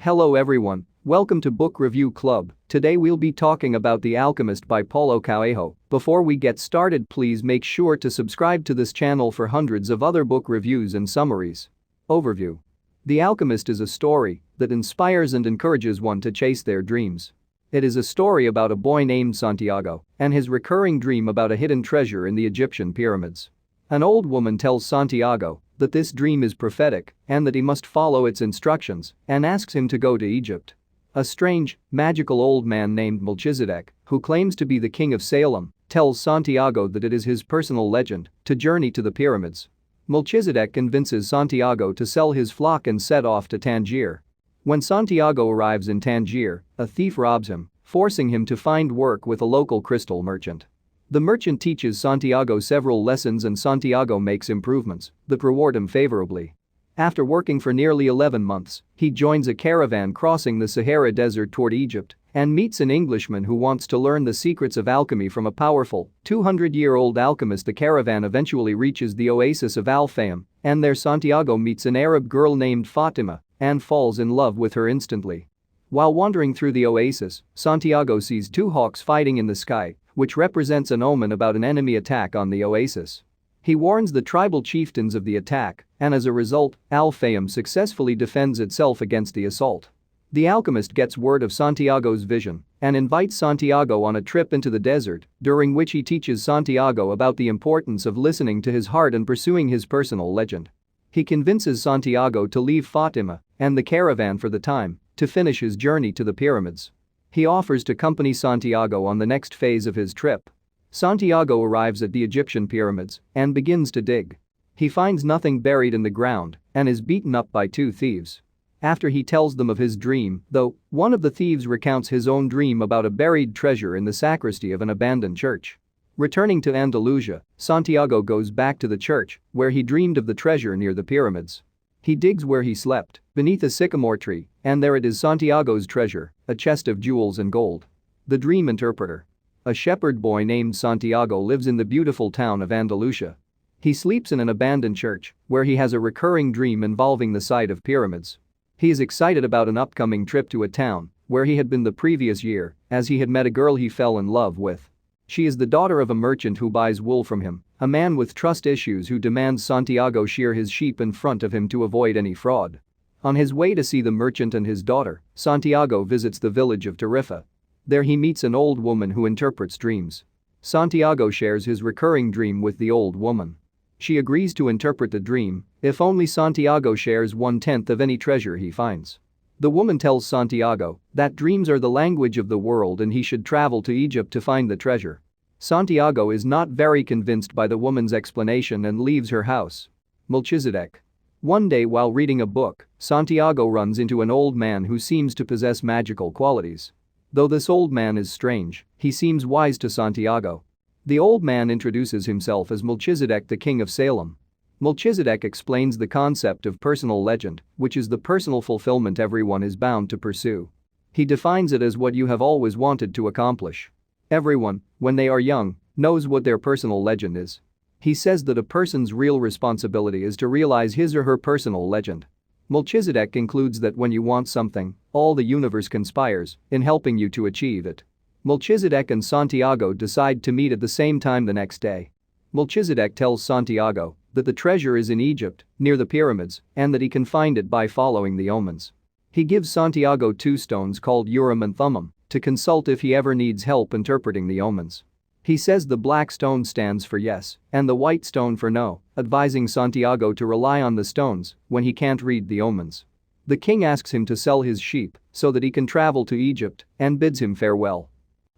Hello everyone, welcome to Book Review Club. Today we'll be talking about The Alchemist by Paulo Coelho. Before we get started, please make sure to subscribe to this channel for hundreds of other book reviews and summaries. Overview. The Alchemist is a story that inspires and encourages one to chase their dreams. It is a story about a boy named Santiago and his recurring dream about a hidden treasure in the Egyptian pyramids. An old woman tells Santiago that this dream is prophetic and that he must follow its instructions and asks him to go to Egypt. A strange, magical old man named Melchizedek, who claims to be the king of Salem, tells Santiago that it is his personal legend to journey to the pyramids. Melchizedek convinces Santiago to sell his flock and set off to Tangier. When Santiago arrives in Tangier, a thief robs him, forcing him to find work with a local crystal merchant. The merchant teaches Santiago several lessons and Santiago makes improvements that reward him favorably. After working for nearly 11 months, he joins a caravan crossing the Sahara Desert toward Egypt and meets an Englishman who wants to learn the secrets of alchemy from a powerful, 200-year-old alchemist. The caravan eventually reaches the oasis of Al-Fayum, and there Santiago meets an Arab girl named Fatima and falls in love with her instantly. While wandering through the oasis, Santiago sees two hawks fighting in the sky, which represents an omen about an enemy attack on the oasis. He warns the tribal chieftains of the attack, and as a result, Al-Fayum successfully defends itself against the assault. The alchemist gets word of Santiago's vision and invites Santiago on a trip into the desert, during which he teaches Santiago about the importance of listening to his heart and pursuing his personal legend. He convinces Santiago to leave Fatima and the caravan for the time to finish his journey to the pyramids. He offers to accompany Santiago on the next phase of his trip. Santiago arrives at the Egyptian pyramids and begins to dig. He finds nothing buried in the ground and is beaten up by two thieves. After he tells them of his dream, though, one of the thieves recounts his own dream about a buried treasure in the sacristy of an abandoned church. Returning to Andalusia, Santiago goes back to the church where he dreamed of the treasure near the pyramids. He digs where he slept, beneath a sycamore tree, and there it is, Santiago's treasure, a chest of jewels and gold. The dream interpreter. A shepherd boy named Santiago lives in the beautiful town of Andalusia. He sleeps in an abandoned church, where he has a recurring dream involving the site of pyramids. He is excited about an upcoming trip to a town where he had been the previous year, as he had met a girl he fell in love with. She is the daughter of a merchant who buys wool from him, a man with trust issues who demands Santiago shear his sheep in front of him to avoid any fraud. On his way to see the merchant and his daughter, Santiago visits the village of Tarifa. There he meets an old woman who interprets dreams. Santiago shares his recurring dream with the old woman. She agrees to interpret the dream if only Santiago shares 1/10 of any treasure he finds. The woman tells Santiago that dreams are the language of the world and he should travel to Egypt to find the treasure. Santiago is not very convinced by the woman's explanation and leaves her house. Melchizedek. One day while reading a book, Santiago runs into an old man who seems to possess magical qualities. Though this old man is strange, he seems wise to Santiago. The old man introduces himself as Melchizedek, the king of Salem. Melchizedek explains the concept of personal legend, which is the personal fulfillment everyone is bound to pursue. He defines it as what you have always wanted to accomplish. Everyone, when they are young, knows what their personal legend is. He says that a person's real responsibility is to realize his or her personal legend. Melchizedek concludes that when you want something, all the universe conspires in helping you to achieve it. Melchizedek and Santiago decide to meet at the same time the next day. Melchizedek tells Santiago that the treasure is in Egypt, near the pyramids, and that he can find it by following the omens. He gives Santiago two stones called Urim and Thummim to consult if he ever needs help interpreting the omens. He says the black stone stands for yes and the white stone for no, advising Santiago to rely on the stones when he can't read the omens. The king asks him to sell his sheep so that he can travel to Egypt and bids him farewell.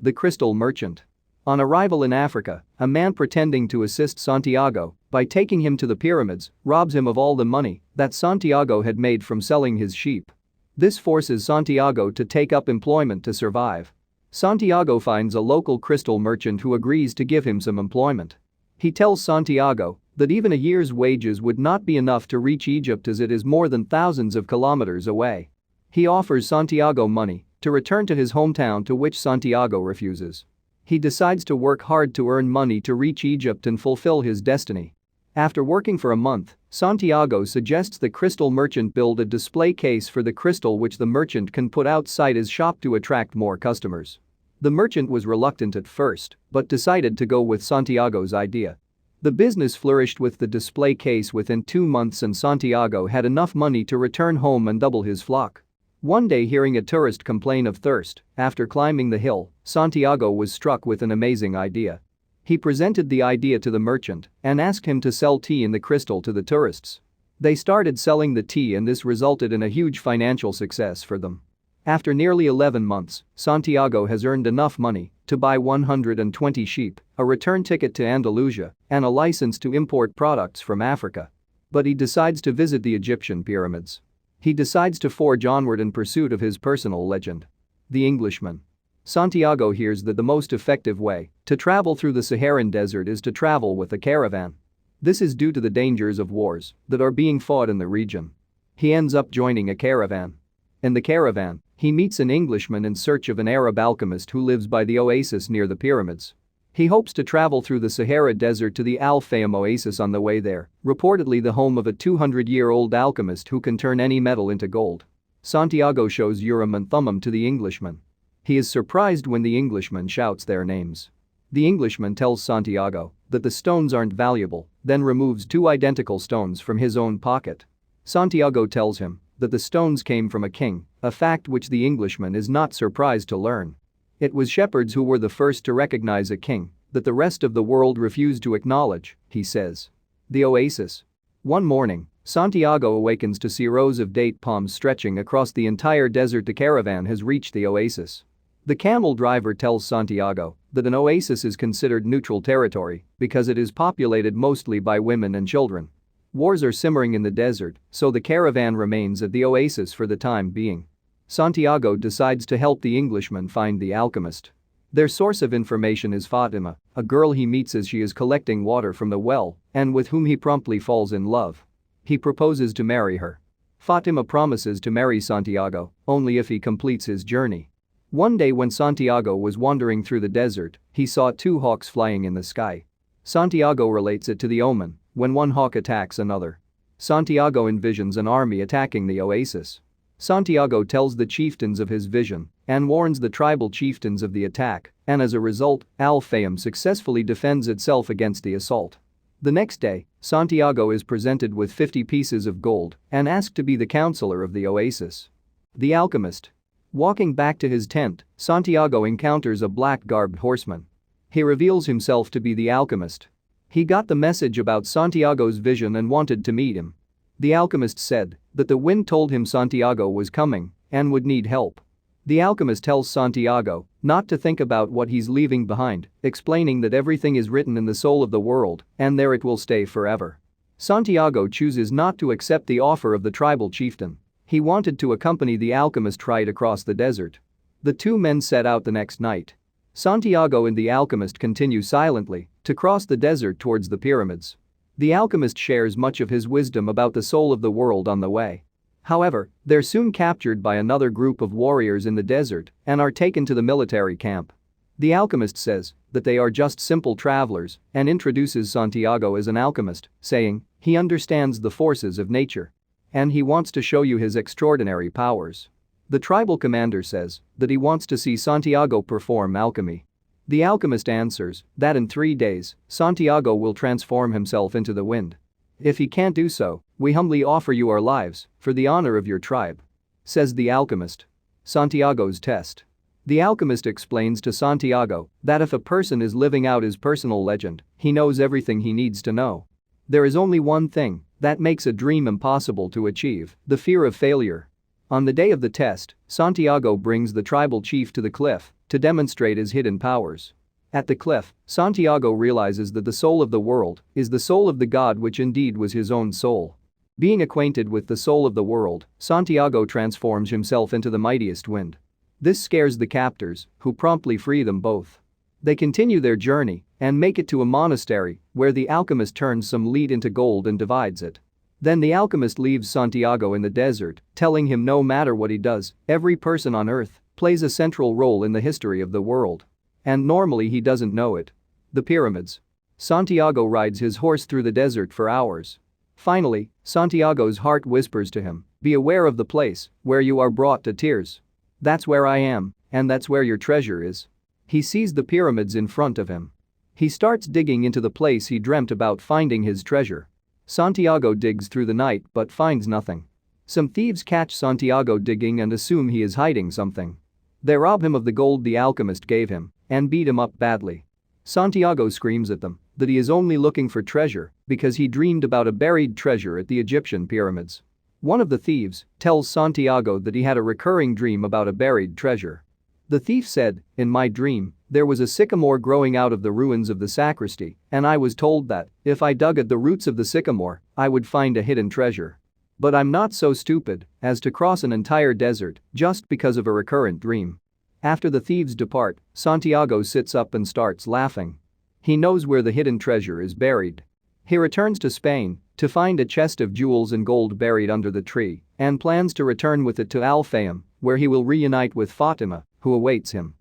The crystal merchant. On arrival in Africa, a man pretending to assist Santiago by taking him to the pyramids robs him of all the money that Santiago had made from selling his sheep. This forces Santiago to take up employment to survive. Santiago finds a local crystal merchant who agrees to give him some employment. He tells Santiago that even a year's wages would not be enough to reach Egypt as it is more than thousands of kilometers away. He offers Santiago money to return to his hometown, to which Santiago refuses. He decides to work hard to earn money to reach Egypt and fulfill his destiny. After working for a month, Santiago suggests the crystal merchant build a display case for the crystal which the merchant can put outside his shop to attract more customers. The merchant was reluctant at first, but decided to go with Santiago's idea. The business flourished with the display case within 2 months, and Santiago had enough money to return home and double his flock. One day, hearing a tourist complain of thirst after climbing the hill, Santiago was struck with an amazing idea. He presented the idea to the merchant and asked him to sell tea in the crystal to the tourists. They started selling the tea, and this resulted in a huge financial success for them. After nearly 11 months, Santiago has earned enough money to buy 120 sheep, a return ticket to Andalusia, and a license to import products from Africa. But he decides to visit the Egyptian pyramids. He decides to forge onward in pursuit of his personal legend. The Englishman. Santiago hears that the most effective way to travel through the Saharan desert is to travel with a caravan. This is due to the dangers of wars that are being fought in the region. He ends up joining a caravan. In the caravan, he meets an Englishman in search of an Arab alchemist who lives by the oasis near the pyramids. He hopes to travel through the Sahara Desert to the Al Fayum oasis on the way there, reportedly the home of a 200-year-old alchemist who can turn any metal into gold. Santiago shows Urim and Thummim to the Englishman. He is surprised when the Englishman shouts their names. The Englishman tells Santiago that the stones aren't valuable, then removes 2 identical stones from his own pocket. Santiago tells him that the stones came from a king, a fact which the Englishman is not surprised to learn. It was shepherds who were the first to recognize a king that the rest of the world refused to acknowledge, he says. The oasis. One morning, Santiago awakens to see rows of date palms stretching across the entire desert. The caravan has reached the oasis. The camel driver tells Santiago that an oasis is considered neutral territory because it is populated mostly by women and children. Wars are simmering in the desert, so the caravan remains at the oasis for the time being. Santiago decides to help the Englishman find the alchemist. Their source of information is Fatima, a girl he meets as she is collecting water from the well and with whom he promptly falls in love. He proposes to marry her. Fatima promises to marry Santiago only if he completes his journey. One day when Santiago was wandering through the desert, he saw 2 hawks flying in the sky. Santiago relates it to the omen when one hawk attacks another. Santiago envisions an army attacking the oasis. Santiago tells the chieftains of his vision and warns the tribal chieftains of the attack, and as a result, Al Fayum successfully defends itself against the assault. The next day, Santiago is presented with 50 pieces of gold and asked to be the counselor of the oasis. The alchemist. Walking back to his tent, Santiago encounters a black-garbed horseman. He reveals himself to be the alchemist. He got the message about Santiago's vision and wanted to meet him. The alchemist said that the wind told him Santiago was coming and would need help. The alchemist tells Santiago not to think about what he's leaving behind, explaining that everything is written in the soul of the world and there it will stay forever. Santiago chooses not to accept the offer of the tribal chieftain. He wanted to accompany the alchemist right across the desert. The 2 men set out the next night. Santiago and the alchemist continue silently to cross the desert towards the pyramids. The alchemist shares much of his wisdom about the soul of the world on the way. However, they're soon captured by another group of warriors in the desert and are taken to the military camp. The alchemist says that they are just simple travelers and introduces Santiago as an alchemist, saying he understands the forces of nature. And he wants to show you his extraordinary powers. The tribal commander says that he wants to see Santiago perform alchemy. The alchemist answers that in 3 days, Santiago will transform himself into the wind. If he can't do so, we humbly offer you our lives for the honor of your tribe, says the alchemist. Santiago's test. The alchemist explains to Santiago that if a person is living out his personal legend, he knows everything he needs to know. There is only one thing that makes a dream impossible to achieve: the fear of failure. On the day of the test, Santiago brings the tribal chief to the cliff to demonstrate his hidden powers. At the cliff, Santiago realizes that the soul of the world is the soul of the god, which indeed was his own soul. Being acquainted with the soul of the world, Santiago transforms himself into the mightiest wind. This scares the captors, who promptly free them both. They continue their journey and make it to a monastery where the alchemist turns some lead into gold and divides it. Then the alchemist leaves Santiago in the desert, telling him no matter what he does, every person on earth plays a central role in the history of the world. And normally he doesn't know it. The pyramids. Santiago rides his horse through the desert for hours. Finally, Santiago's heart whispers to him, "Be aware of the place where you are brought to tears. That's where I am, and that's where your treasure is." He sees the pyramids in front of him. He starts digging into the place he dreamt about finding his treasure. Santiago digs through the night but finds nothing. Some thieves catch Santiago digging and assume he is hiding something. They rob him of the gold the alchemist gave him and beat him up badly. Santiago screams at them that he is only looking for treasure because he dreamed about a buried treasure at the Egyptian pyramids. One of the thieves tells Santiago that he had a recurring dream about a buried treasure. The thief said, "In my dream, there was a sycamore growing out of the ruins of the sacristy, and I was told that if I dug at the roots of the sycamore, I would find a hidden treasure. But I'm not so stupid as to cross an entire desert just because of a recurrent dream." After the thieves depart, Santiago sits up and starts laughing. He knows where the hidden treasure is buried. He returns to Spain to find a chest of jewels and gold buried under the tree and plans to return with it to Al Fayum, where he will reunite with Fatima, who awaits him.